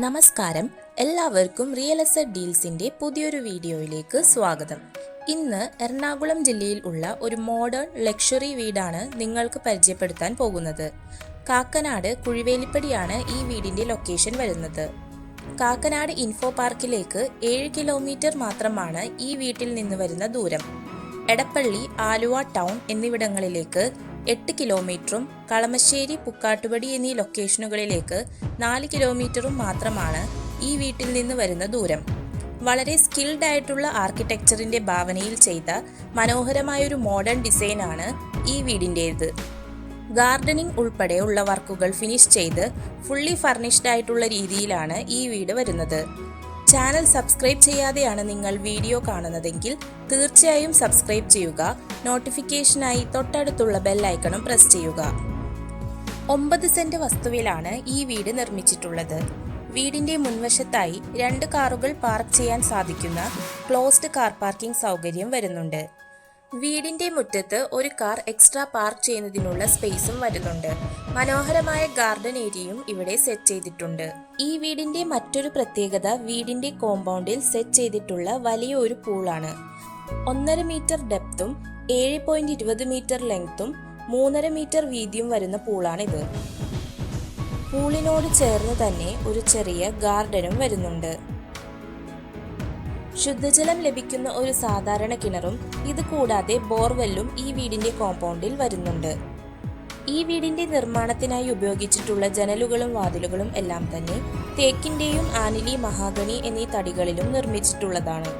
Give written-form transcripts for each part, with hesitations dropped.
നമസ്കാരം, എല്ലാവർക്കും real estate ഡീൽസിൻ്റെ പുതിയൊരു വീഡിയോയിലേക്ക് സ്വാഗതം. ഇന്ന് എറണാകുളം ജില്ലയിൽ ഉള്ള ഒരു മോഡേൺ ലക്ഷറി വീടാണ് നിങ്ങൾക്ക് പരിചയപ്പെടുത്താൻ പോകുന്നത്. കാക്കനാട് കുഴിവേലിപ്പടിയാണ് ഈ വീടിൻ്റെ ലൊക്കേഷൻ വരുന്നത്. കാക്കനാട് ഇൻഫോ പാർക്കിലേക്ക് 7 കിലോമീറ്റർ മാത്രമാണ് ഈ വീട്ടിൽ നിന്ന് വരുന്ന ദൂരം. എടപ്പള്ളി, ആലുവ ടൗൺ എന്നിവിടങ്ങളിലേക്ക് 8 കിലോമീറ്ററും കളമശ്ശേരി, പുക്കാട്ടുപടി എന്നീ ലൊക്കേഷനുകളിലേക്ക് 4 കിലോമീറ്ററും മാത്രമാണ് ഈ വീട്ടിൽ നിന്ന് വരുന്ന ദൂരം. വളരെ സ്കിൽഡ് ആയിട്ടുള്ള ആർക്കിടെക്ചറിന്റെ ഭാവനയിൽ ചെയ്ത മനോഹരമായൊരു മോഡേൺ ഡിസൈനാണ് ഈ വീടിൻ്റേത്. ഗാർഡനിങ് ഉൾപ്പെടെയുള്ള വർക്കുകൾ ഫിനിഷ് ചെയ്ത് ഫുള്ളി ഫർണിഷ്ഡ് ആയിട്ടുള്ള രീതിയിലാണ് ഈ വീട് വരുന്നത്. ചാനൽ സബ്സ്ക്രൈബ് ചെയ്യാതെയാണ് നിങ്ങൾ വീഡിയോ കാണുന്നതെങ്കിൽ തീർച്ചയായും സബ്സ്ക്രൈബ് ചെയ്യുക. നോട്ടിഫിക്കേഷനായി തൊട്ടടുത്തുള്ള ബെൽ ഐക്കണും പ്രസ് ചെയ്യുക. 9 സെന്റ് വസ്തുവിലാണ് ഈ വീട് നിർമ്മിച്ചിട്ടുള്ളത്. വീടിന്റെ മുൻവശത്തായി 2 കാറുകൾ പാർക്ക് ചെയ്യാൻ സാധിക്കുന്ന ക്ലോസ്ഡ് കാർ പാർക്കിംഗ് സൗകര്യം വരുന്നുണ്ട്. വീടിന്റെ മുറ്റത്ത് ഒരു കാർ എക്സ്ട്രാ പാർക്ക് ചെയ്യുന്നതിനുള്ള സ്പേസും വരുന്നുണ്ട്. മനോഹരമായ ഗാർഡൻ ഏരിയയും ഇവിടെ സെറ്റ് ചെയ്തിട്ടുണ്ട്. ഈ വീടിന്റെ മറ്റൊരു പ്രത്യേകത വീടിന്റെ കോമ്പൗണ്ടിൽ സെറ്റ് ചെയ്തിട്ടുള്ള വലിയ ഒരു പൂളാണ്. 1.5 മീറ്റർ ഡെപ്തും 7.20 മീറ്റർ ലെങ്ത്തും 3.5 മീറ്റർ വീതിയും വരുന്ന പൂളാണിത്. പൂളിനോട് ചേർന്ന് തന്നെ ഒരു ചെറിയ ഗാർഡനും വരുന്നുണ്ട്. ശുദ്ധജലം ലഭിക്കുന്ന ഒരു സാധാരണ കിണറും ഇത് കൂടാതെ ബോർവെല്ലും ഈ വീടിന്റെ കോമ്പൗണ്ടിൽ വരുന്നുണ്ട്. ഈ വീടിന്റെ നിർമ്മാണത്തിനായി ഉപയോഗിച്ചിട്ടുള്ള ജനലുകളും വാതിലുകളും എല്ലാം തന്നെ തേക്കിന്റെയും ആനിലി, മഹാഗണി എന്നീ തടികളിലും നിർമ്മിച്ചിട്ടുള്ളതാണ്.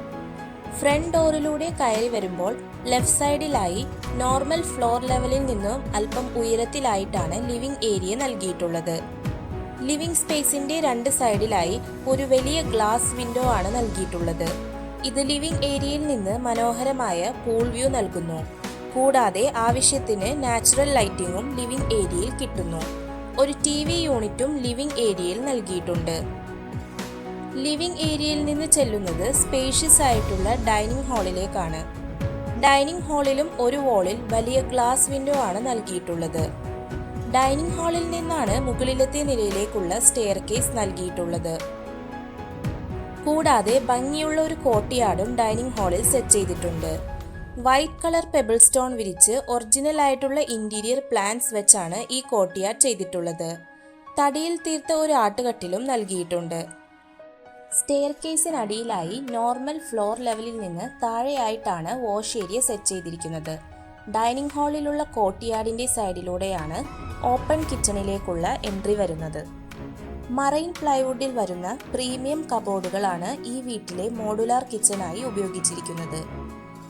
ഫ്രണ്ട് ഡോറിലൂടെ കയറി വരുമ്പോൾ ലെഫ്റ്റ് സൈഡിലായി നോർമൽ ഫ്ലോർ ലെവലിൽ നിന്നും അല്പം ഉയരത്തിലായിട്ടാണ് ലിവിംഗ് ഏരിയ നൽകിയിട്ടുള്ളത്. ലിവിംഗ് സ്പേസിന്റെ 2 സൈഡിലായി ഒരു വലിയ ഗ്ലാസ് വിൻഡോ ആണ് നൽകിയിട്ടുള്ളത്. ഇത് ലിവിംഗ് ഏരിയയിൽ നിന്ന് മനോഹരമായ പൂൾ വ്യൂ നൽകുന്നു. കൂടാതെ ആവശ്യത്തിന് നാച്ചുറൽ ലൈറ്റിംഗും ലിവിംഗ് ഏരിയയിൽ കിട്ടുന്നു. ഒരു TV യൂണിറ്റും ലിവിംഗ് ഏരിയയിൽ നൽകിയിട്ടുണ്ട്. ലിവിംഗ് ഏരിയയിൽ നിന്ന് ചെല്ലുന്നത് സ്പേഷ്യസ് ആയിട്ടുള്ള ഡൈനിങ് ഹാളിലേക്കാണ്. ഡൈനിങ് ഹാളിലും ഒരു വാളിൽ വലിയ ഗ്ലാസ് വിൻഡോ ആണ് നൽകിയിട്ടുള്ളത്. ഡൈനിങ് ഹാളിൽ നിന്നാണ് മുകളിലത്തെ നിലയിലേക്കുള്ള സ്റ്റെയർ കേസ് നൽകിയിട്ടുള്ളത്. കൂടാതെ ഭംഗിയുള്ള ഒരു കോർട്ട്യാർഡും ഡൈനിങ് ഹാളിൽ സെറ്റ് ചെയ്തിട്ടുണ്ട്. വൈറ്റ് കളർ പെബിൾ സ്റ്റോൺ വിരിച്ച് ഒറിജിനൽ ആയിട്ടുള്ള ഇന്റീരിയർ പ്ലാൻസ് വെച്ചാണ് ഈ കോർട്ട്യാർഡ് ചെയ്തിട്ടുള്ളത്. തടിയിൽ തീർത്ത ഒരു ആട്ടുകട്ടിലും നൽകിയിട്ടുണ്ട്. സ്റ്റെയർ കേസിനടിയിലായി നോർമൽ ഫ്ലോർ ലെവലിൽ നിന്ന് താഴെയായിട്ടാണ് വാഷ് ഏരിയ സെറ്റ് ചെയ്തിരിക്കുന്നത്. ഡൈനിങ് ഹാളിലുള്ള കോർട്ട്യാർഡിന്റെ സൈഡിലൂടെയാണ് ഓപ്പൺ കിച്ചണിലേക്കുള്ള എൻട്രി വരുന്നത്. മറൈൻ പ്ലൈവുഡിൽ വരുന്ന പ്രീമിയം കബോർഡുകളാണ് ഈ വീട്ടിലെ മോഡുലാർ കിച്ചണായി ഉപയോഗിച്ചിരിക്കുന്നത്.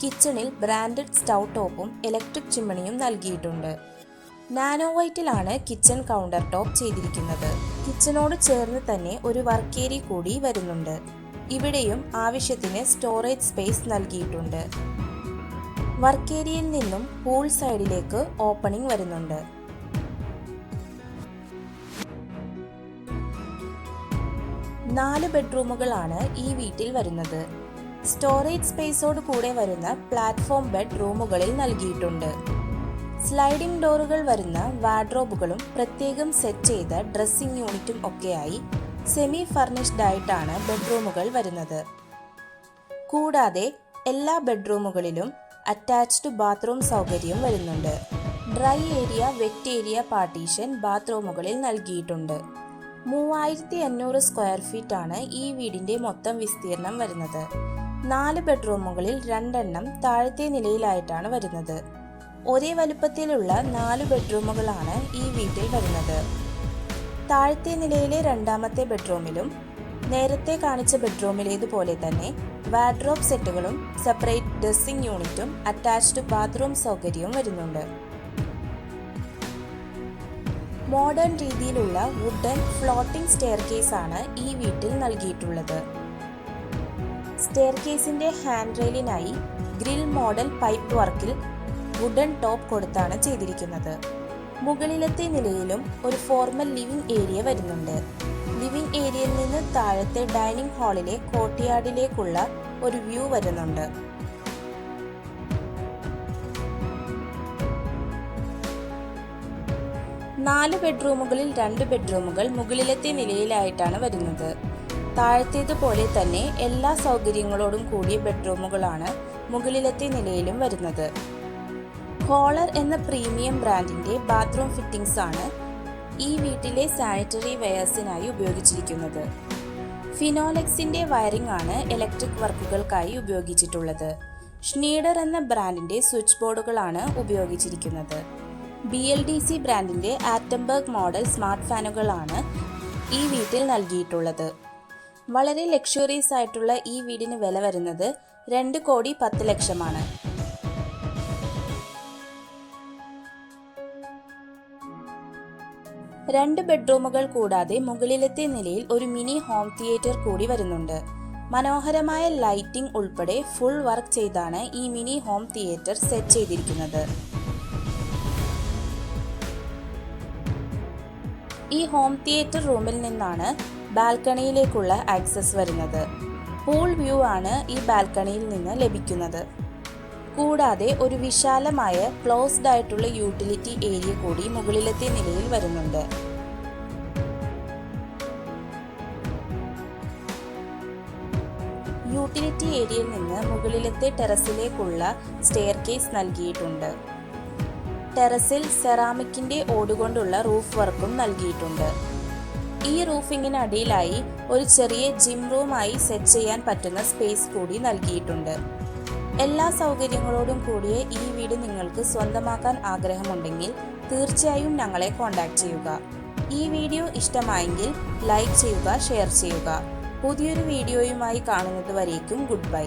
കിച്ചണിൽ ബ്രാൻഡഡ് സ്റ്റൗ ടോപ്പും ഇലക്ട്രിക് ചിമ്മിണിയും നൽകിയിട്ടുണ്ട്. നാനോ വൈറ്റിലാണ് കിച്ചൺ കൗണ്ടർ ടോപ്പ് ചെയ്തിരിക്കുന്നത്. കിച്ചണോട് ചേർന്ന് തന്നെ ഒരു വർക്ക് ഏരിയ കൂടി വരുന്നുണ്ട്. ഇവിടെയും ആവശ്യത്തിന് സ്റ്റോറേജ് സ്പേസ് നൽകിയിട്ടുണ്ട്. വർക്ക് ഏരിയയിൽ നിന്നും പൂൾ സൈഡിലേക്ക് ഓപ്പണിംഗ് വരുന്നുണ്ട്. നാല് ബെഡ്റൂമുകളാണ് ഈ വീട്ടിൽ വരുന്നത്. സ്റ്റോറേജ് സ്പേസോട് കൂടെ വരുന്ന പ്ലാറ്റ്ഫോം ബെഡ് റൂമുകളിൽ നൽകിയിട്ടുണ്ട്. സ്ലൈഡിംഗ് ഡോറുകൾ വരുന്ന വാർഡ്രോബുകളും പ്രത്യേകം സെറ്റ് ചെയ്ത ഡ്രസ്സിംഗ് യൂണിറ്റും ഒക്കെയായി സെമി ഫർണിഷ്ഡ് ആയിട്ടാണ് ബെഡ്റൂമുകൾ വരുന്നത്. കൂടാതെ എല്ലാ ബെഡ്റൂമുകളിലും അറ്റാച്ച്ഡ് ബാത്റൂം സൗകര്യം വരുന്നുണ്ട്. Dry area, wet area partition ബാത്റൂമുകളിൽ നൽകിയിട്ടുണ്ട്. 3500 സ്ക്വയർ ഫീറ്റ് ആണ് ഈ വീടിന്റെ മൊത്തം വിസ്തീർണം വരുന്നത്. 4 ബെഡ്റൂമുകളിൽ 2 എണ്ണം താഴത്തെ നിലയിലായിട്ടാണ് വരുന്നത്. ഒരേ വലുപ്പത്തിലുള്ള 4 ബെഡ്റൂമുകളാണ് ഈ വീട്ടിൽ വരുന്നത്. താഴത്തെ നിലയിലെ 2ാമത്തെ ബെഡ്റൂമിലും നേരത്തെ കാണിച്ച ബെഡ്റൂമിലേതുപോലെ തന്നെ വാർഡ്രോബ് സെറ്റുകളും സെപ്പറേറ്റ് ഡ്രസ്സിംഗ് യൂണിറ്റും അറ്റാച്ച്ഡ് ബാത്റൂം സൗകര്യവും വരുന്നുണ്ട്. മോഡേൺ രീതിയിലുള്ള വുഡൻ ഫ്ലോട്ടിംഗ് സ്റ്റെയർ കേസ് ആണ് ഈ വീട്ടിൽ നൽകിയിട്ടുള്ളത്. സ്റ്റെയർ കേസിന്റെ ഹാൻഡ് റെയിലിനായി ഗ്രിൽ മോഡൽ പൈപ്പ് വർക്കിൽ വുഡൻ ടോപ്പ് കൊടുത്താണ് ചെയ്തിരിക്കുന്നത്. മുകളിലത്തെ നിലയിലും ഒരു ഫോർമൽ ലിവിംഗ് ഏരിയ വരുന്നുണ്ട്. ലിവിംഗ് ഏരിയയിൽ നിന്ന് താഴത്തെ ഡൈനിങ് ഹാളിലെ കോർട്ട്യാർഡിലേക്കുള്ള ഒരു വ്യൂ വരുന്നുണ്ട്. 4 ബെഡ്റൂമുകളിൽ 2 ബെഡ്റൂമുകൾ മുകളിലത്തെ നിലയിലായിട്ടാണ് വരുന്നത്. താഴത്തേതുപോലെ തന്നെ എല്ലാ സൗകര്യങ്ങളോടും കൂടിയ ബെഡ്റൂമുകളാണ് മുകളിലത്തെ നിലയിലും വരുന്നത്. കോളർ എന്ന പ്രീമിയം ബ്രാൻഡിന്റെ ബാത്റൂം ഫിറ്റിംഗ്സ് ആണ് ഈ വീട്ടിലെ സാനിറ്ററി വെയർസിനായി ഉപയോഗിച്ചിരിക്കുന്നത്. ഫിനോലെക്സിന്റെ വയറിംഗ് ആണ് ഇലക്ട്രിക് വർക്കുകൾക്കായി ഉപയോഗിച്ചിട്ടുള്ളത്. ഷ്നീഡർ എന്ന ബ്രാൻഡിന്റെ സ്വിച്ച് ബോർഡുകളാണ് ഉപയോഗിച്ചിരിക്കുന്നത്. BLDC ബ്രാൻഡിന്റെ ആറ്റംബർഗ് മോഡൽ സ്മാർട്ട് ഫാനുകളാണ് ഈ വീട്ടിൽ നൽകിയിട്ടുള്ളത്. വളരെ ലക്ഷറിയസ് ആയിട്ടുള്ള ഈ വീടിന് വില വരുന്നത് 2,10,00,000 2 ബെഡ്റൂമുകൾ കൂടാതെ മുകളിലത്തെ നിലയിൽ ഒരു മിനി ഹോം തിയേറ്റർ കൂടി വരുന്നുണ്ട്. മനോഹരമായ ലൈറ്റിംഗ് ഉൾപ്പെടെ ഫുൾ വർക്ക് ചെയ്താണ് ഈ മിനി ഹോം തിയേറ്റർ സെറ്റ് ചെയ്തിരിക്കുന്നത്. ഈ ഹോം തിയേറ്റർ റൂമിൽ നിന്നാണ് ബാൽക്കണിയിലേക്കുള്ള ആക്സസ് വരുന്നത്. പൂൾ വ്യൂ ആണ് ഈ ബാൽക്കണിയിൽ നിന്ന് ലഭിക്കുന്നത്. കൂടാതെ ഒരു വിശാലമായ ക്ലോസ്ഡ് ആയിട്ടുള്ള യൂട്ടിലിറ്റി ഏരിയ കൂടി മുകളിലത്തെ നിലയിൽ വരുന്നുണ്ട്. യൂട്ടിലിറ്റി ഏരിയയിൽ നിന്ന് മുകളിലത്തെ ടെറസിലേക്കുള്ള സ്റ്റെയർകേസ് നൽകിയിട്ടുണ്ട്. ടെറസിൽ സെറാമിക്കിന്റെ ഓടുകൊണ്ടുള്ള റൂഫ് വർക്കും നൽകിയിട്ടുണ്ട്. ഈ റൂഫിങ്ങിനടിയിലായി ഒരു ചെറിയ ജിം റൂമായി സെറ്റ് ചെയ്യാൻ പറ്റുന്ന സ്പേസ് കൂടി നൽകിയിട്ടുണ്ട്. എല്ലാ സൗകര്യങ്ങളോടും കൂടിയ ഈ വീട് നിങ്ങൾക്ക് സ്വന്തമാക്കാൻ ആഗ്രഹമുണ്ടെങ്കിൽ തീർച്ചയായും ഞങ്ങളെ കോൺടാക്ട് ചെയ്യുക. ഈ വീഡിയോ ഇഷ്ടമായെങ്കിൽ ലൈക്ക് ചെയ്യുക, ഷെയർ ചെയ്യുക. പുതിയൊരു വീഡിയോയുമായി കാണുന്നത് വരേക്കും ഗുഡ് ബൈ.